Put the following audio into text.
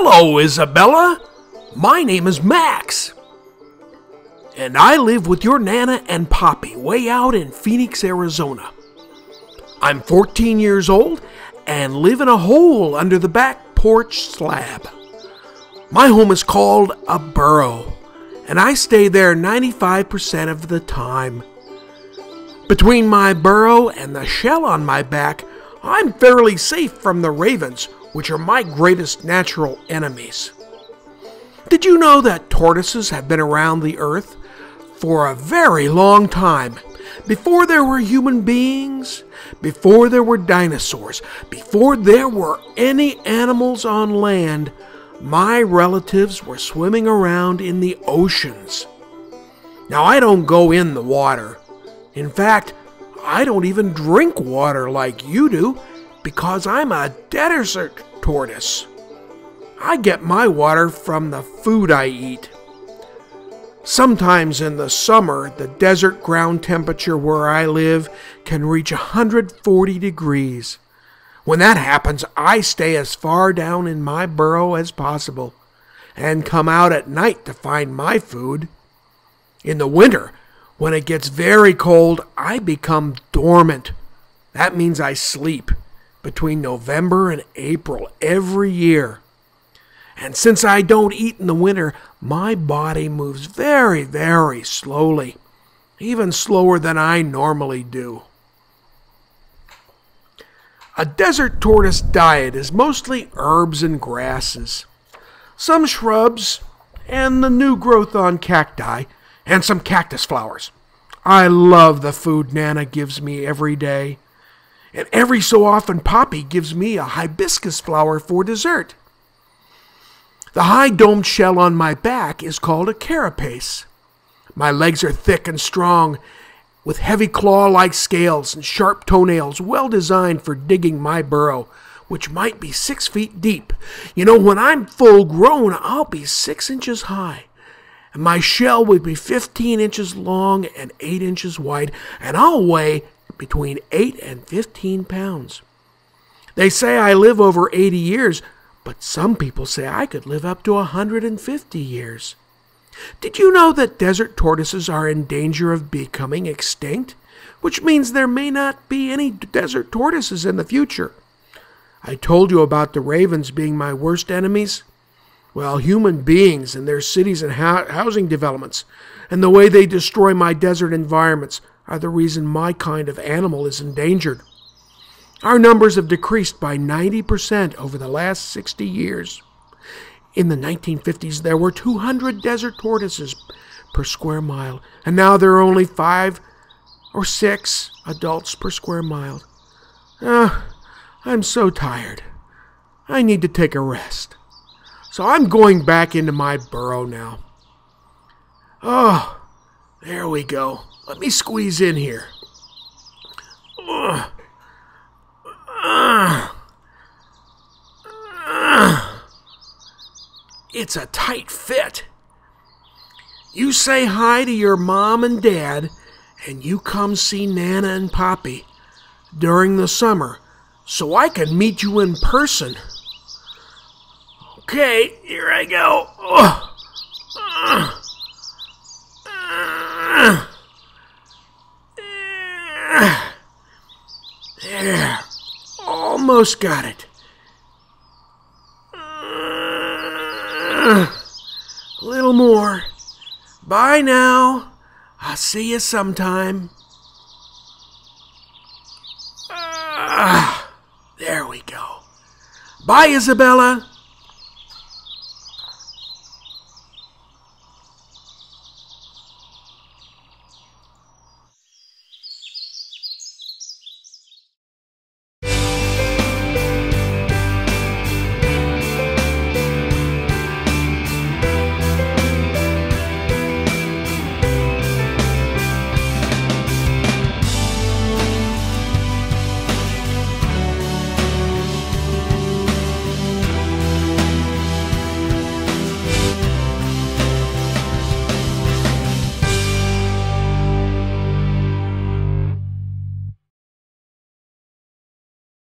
Hello, Isabella. My name is Max. And I live with your Nana and Poppy way out in Phoenix, Arizona. I'm 14 years old and live in a hole under the back porch slab. My home is called a burrow, and I stay there 95% of the time. Between my burrow and the shell on my back, I'm fairly safe from the ravens, which are my greatest natural enemies. Did you know that tortoises have been around the earth for a very long time? Before there were human beings, before there were dinosaurs, before there were any animals on land, my relatives were swimming around in the oceans. Now, I don't go in the water. In fact, I don't even drink water like you do because I'm a desert tortoise. I get my water from the food I eat. Sometimes in the summer, the desert ground temperature where I live can reach 140 degrees. When that happens, I stay as far down in my burrow as possible and come out at night to find my food. In the winter, when it gets very cold, I become dormant. That means I sleep between November and April every year. And since I don't eat in the winter, my body moves very, very slowly, even slower than I normally do. A desert tortoise diet is mostly herbs and grasses, some shrubs, and the new growth on cacti, and some cactus flowers. I love the food Nana gives me every day, and every so often Poppy gives me a hibiscus flower for dessert. The high domed shell on my back is called a carapace. My legs are thick and strong, with heavy claw-like scales and sharp toenails well designed for digging my burrow, which might be 6 feet deep. You know, when I'm full grown, I'll be 6 inches high, and my shell will be 15 inches long and 8 inches wide, and I'll weigh between 8 and 15 pounds. They say I live over 80 years, but some people say I could live up to 150 years. Did you know that desert tortoises are in danger of becoming extinct? Which means there may not be any desert tortoises in the future. I told you about the ravens being my worst enemies. Well, human beings and their cities and housing developments and the way they destroy my desert environments are the reason my kind of animal is endangered. Our numbers have decreased by 90% over the last 60 years. In the 1950s, there were 200 desert tortoises per square mile, and now there are only 5 or 6 adults per square mile. I'm so tired. I need to take a rest. So I'm going back into my burrow now. Oh, there we go. Let me squeeze in here. It's a tight fit. You say hi to your mom and dad, and you come see Nana and Poppy during the summer so I can meet you in person. Okay, here I go. There, almost got it. A little more. Bye now. I'll see you sometime. There we go. Bye, Isabella.